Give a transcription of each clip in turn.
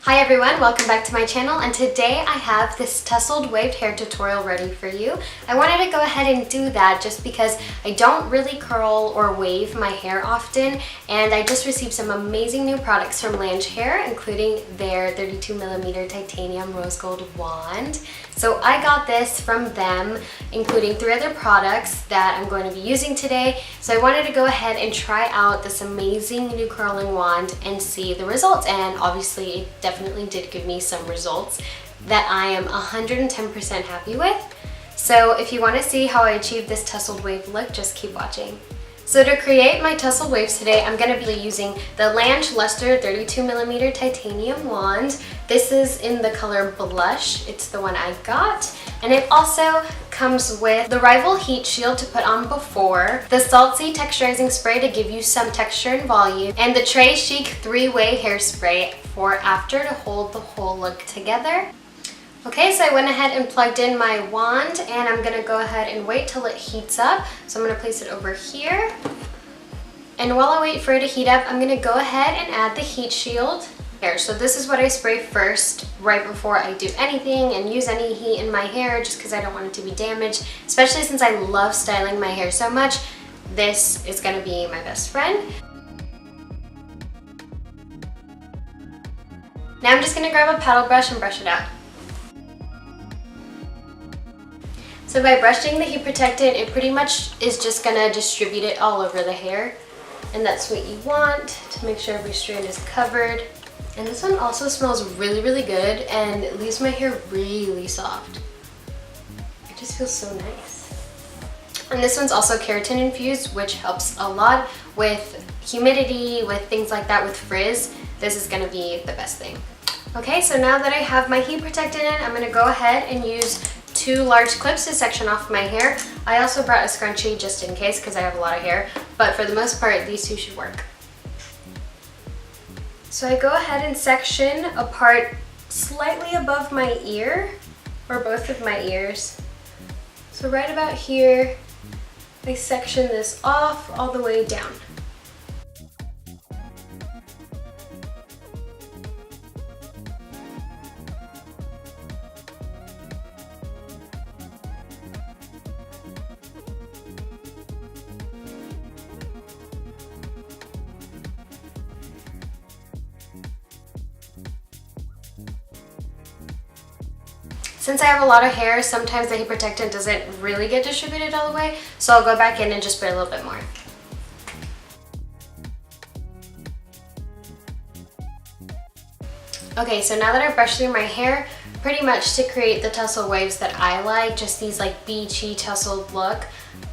Hi everyone, welcome back to my channel, and today I have this tousled waved hair tutorial ready for you. I wanted to go ahead and do that just because I don't really curl or wave my hair often, and I just received some amazing new products from Lanch Hair, including their 32mm titanium rose gold wand. So I got this from them, including 3 other products that I'm going to be using today. So I wanted to go ahead and try out this amazing new curling wand and see the results, and obviously it definitely did give me some results that I am 110% happy with. So if you want to see how I achieved this tousled wave look, just keep watching. So to create my tousled waves today, I'm going to be using the Lanch Luster 32mm titanium wand. This is in the color Blush. It's the one I got. And it also comes with the Rival Heat Shield to put on before, the SALT+SÉA texturizing spray to give you some texture and volume, and the TROIS CHIC 3-way hairspray for after to hold the whole look together. Okay, so I went ahead and plugged in my wand, and I'm gonna go ahead and wait till it heats up. So I'm gonna place it over here. And while I wait for it to heat up, I'm gonna go ahead and add the heat shield. So this is what I spray first, right before I do anything and use any heat in my hair, just because I don't want it to be damaged, especially since I love styling my hair so much. This is gonna be my best friend. Now I'm just gonna grab a paddle brush and brush it out. So by brushing the heat protectant, it pretty much is just gonna distribute it all over the hair. And that's what you want, to make sure every strand is covered. And this one also smells really, really good, and it leaves my hair really soft. It just feels so nice. And this one's also keratin infused, which helps a lot with humidity, with things like that, with frizz. This is gonna be the best thing. Okay, so now that I have my heat protectant in, I'm gonna go ahead and use 2 large clips to section off my hair. I also brought a scrunchie just in case because I have a lot of hair, but for the most part, these 2 should work. So I go ahead and section a part slightly above my ear, or both of my ears. So right about here, I section this off all the way down. Since I have a lot of hair, sometimes the heat protectant doesn't really get distributed all the way, so I'll go back in and just put a little bit more. Okay, so now that I've brushed through my hair, pretty much to create the tussle waves that I like, just these like beachy tousled look,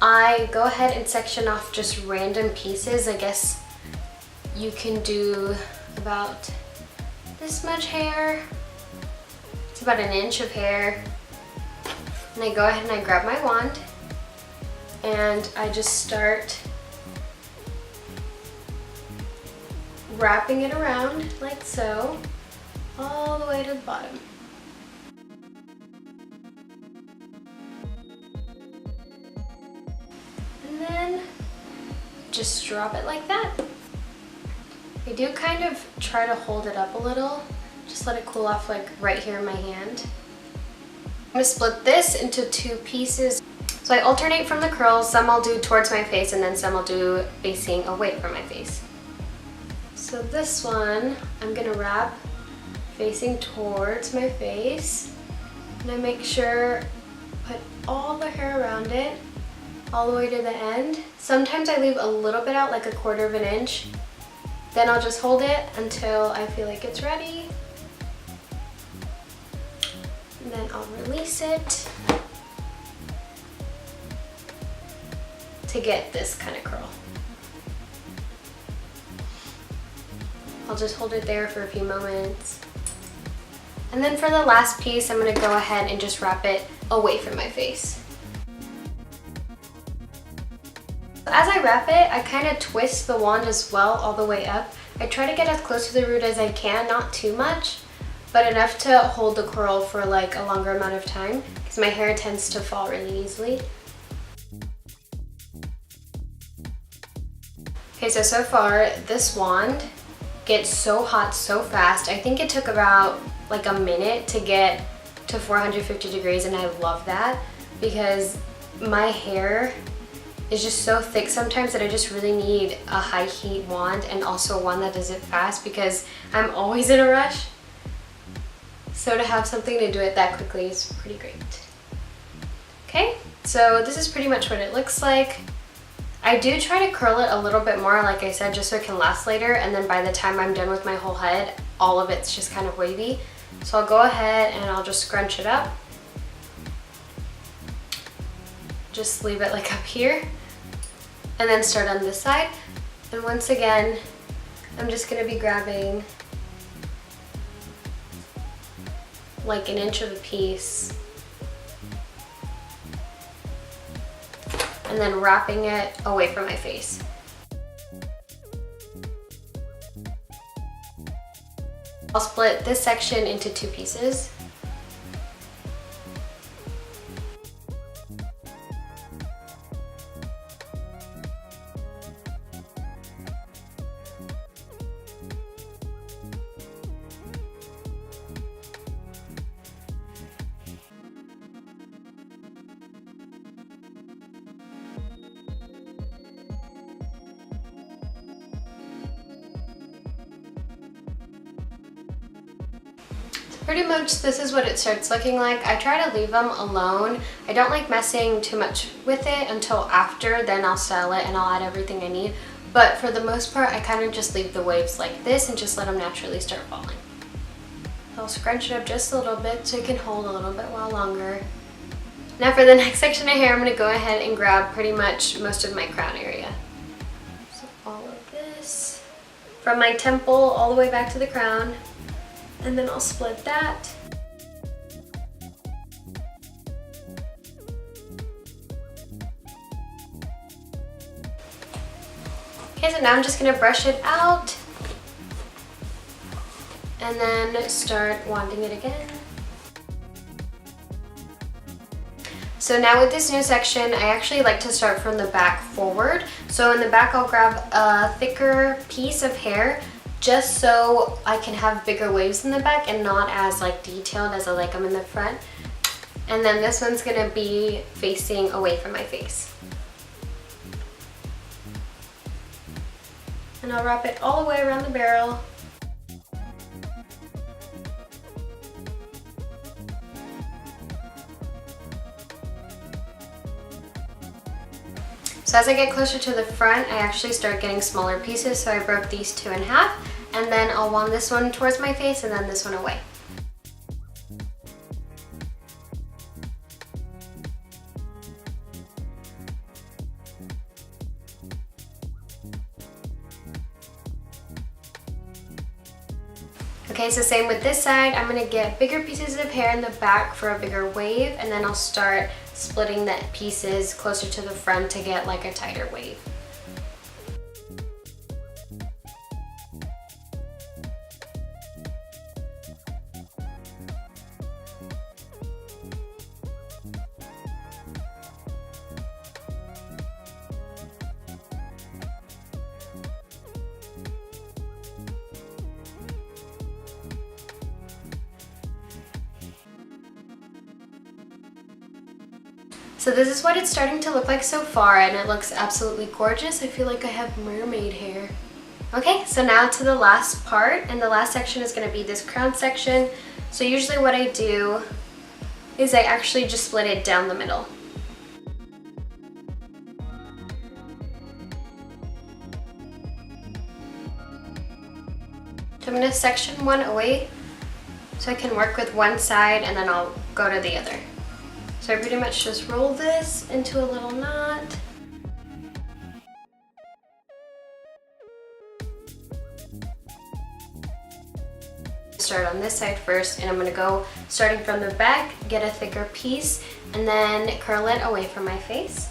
I go ahead and section off just random pieces. I guess you can do about this much hair. It's about 1 inch of hair. And I go ahead and I grab my wand and I just start wrapping it around like so, all the way to the bottom. And then just drop it like that. I do kind of try to hold it up a little. Just let it cool off like right here in my hand. I'm gonna split this into 2 pieces. So I alternate from the curls. Some I'll do towards my face and then some I'll do facing away from my face. So this one, I'm gonna wrap facing towards my face. And I make sure put all the hair around it, all the way to the end. Sometimes I leave a little bit out, like 1/4 of an inch. Then I'll just hold it until I feel like it's ready. And then I'll release it to get this kind of curl. I'll just hold it there for a few moments. And then for the last piece, I'm gonna go ahead and just wrap it away from my face. As I wrap it, I kind of twist the wand as well all the way up. I try to get as close to the root as I can, not too much, but enough to hold the curl for like a longer amount of time because my hair tends to fall really easily. Okay, so far this wand gets so hot so fast. I think it took about like a minute to get to 450 degrees, and I love that because my hair is just so thick sometimes that I just really need a high heat wand, and also one that does it fast because I'm always in a rush. So to have something to do it that quickly is pretty great. Okay, so this is pretty much what it looks like. I do try to curl it a little bit more, like I said, just so it can last later, and then by the time I'm done with my whole head, all of it's just kind of wavy. So I'll go ahead and I'll just scrunch it up. Just leave it like up here, and then start on this side. And once again, I'm just gonna be grabbing like an inch of a piece and then wrapping it away from my face. I'll split this section into 2 pieces. Pretty much this is what it starts looking like. I try to leave them alone. I don't like messing too much with it until after, then I'll style it and I'll add everything I need. But for the most part, I kind of just leave the waves like this and just let them naturally start falling. I'll scrunch it up just a little bit so it can hold a little bit while longer. Now for the next section of hair, I'm going to go ahead and grab pretty much most of my crown area. So all of this from my temple all the way back to the crown. And then I'll split that. Okay, so now I'm just gonna brush it out and then start wanding it again. So now with this new section, I actually like to start from the back forward. So in the back, I'll grab a thicker piece of hair just so I can have bigger waves in the back and not as like detailed as I like them in the front. And then this one's gonna be facing away from my face. And I'll wrap it all the way around the barrel. So as I get closer to the front, I actually start getting smaller pieces, so I broke these 2 in half, and then I'll wand this one towards my face and then this one away. Okay, so same with this side. I'm gonna get bigger pieces of hair in the back for a bigger wave, and then I'll start splitting the pieces closer to the front to get like a tighter wave. So this is what it's starting to look like so far, and it looks absolutely gorgeous. I feel like I have mermaid hair. Okay, so now to the last part, and the last section is going to be this crown section. So usually what I do is I actually just split it down the middle. So I'm going to section one away so I can work with one side and then I'll go to the other. So I pretty much just roll this into a little knot. Start on this side first, and I'm going to go starting from the back, get a thicker piece, and then curl it away from my face.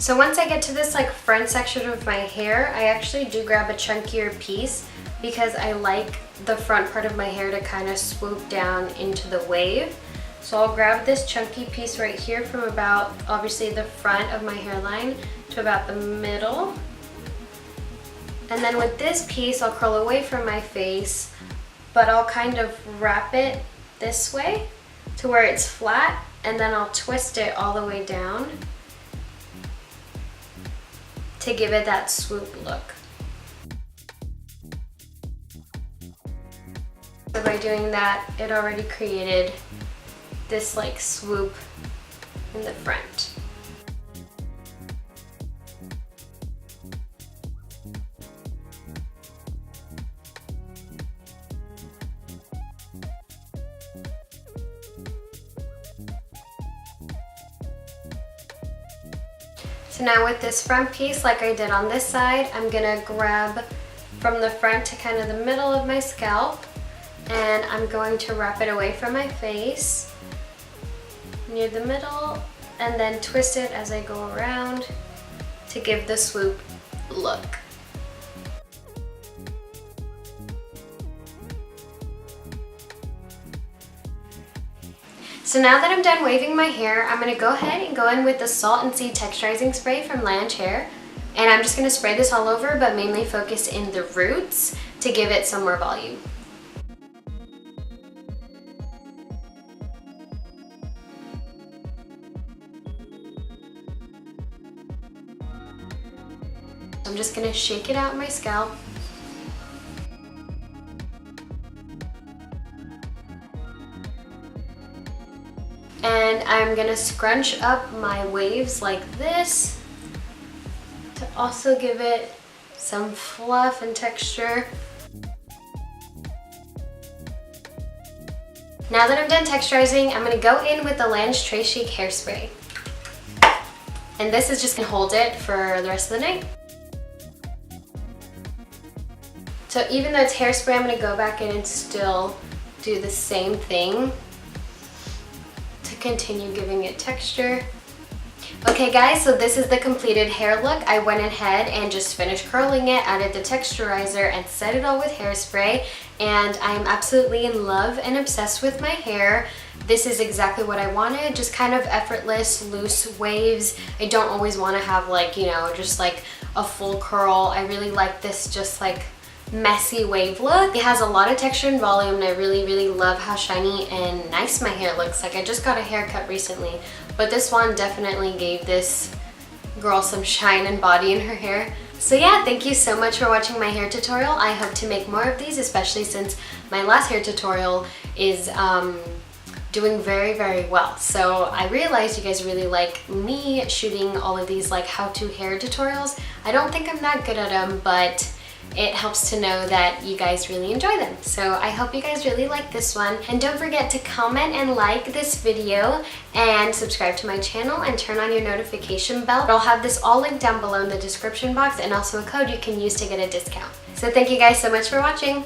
So once I get to this like front section of my hair, I actually do grab a chunkier piece because I like the front part of my hair to kind of swoop down into the wave. So I'll grab this chunky piece right here from about, obviously, the front of my hairline to about the middle. And then with this piece, I'll curl away from my face, but I'll kind of wrap it this way to where it's flat, and then I'll twist it all the way down to give it that swoop look. So by doing that, it already created this like swoop in the front. So now with this front piece, like I did on this side, I'm gonna grab from the front to kind of the middle of my scalp, and I'm going to wrap it away from my face near the middle, and then twist it as I go around to give the swoop look. So now that I'm done waving my hair, I'm gonna go ahead and go in with the SALT+SÉA texturizing spray from Lanch Hair. And I'm just gonna spray this all over, but mainly focus in the roots to give it some more volume. I'm just gonna shake it out in my scalp. And I'm gonna scrunch up my waves like this to also give it some fluff and texture. Now that I'm done texturizing, I'm gonna go in with the LUSTRÉ CHIC hairspray. And this is just gonna hold it for the rest of the night. So even though it's hairspray, I'm gonna go back in and still do the same thing to continue giving it texture. Okay guys, so this is the completed hair look. I went ahead and just finished curling it, added the texturizer, and set it all with hairspray. And I'm absolutely in love and obsessed with my hair. This is exactly what I wanted, just kind of effortless, loose waves. I don't always want to have like, you know, just like a full curl. I really like this just like messy wave look. It has a lot of texture and volume, and I really love how shiny and nice my hair looks. Like I just got a haircut recently, but this one definitely gave this girl some shine and body in her hair. So yeah, thank you so much for watching my hair tutorial. I hope to make more of these, especially since my last hair tutorial is doing very well. So I realized you guys really like me shooting all of these like how-to hair tutorials. I don't think I'm that good at them, but it helps to know that you guys really enjoy them. So I hope you guys really like this one. And don't forget to comment and like this video and subscribe to my channel and turn on your notification bell. I'll have this all linked down below in the description box, and also a code you can use to get a discount. So thank you guys so much for watching.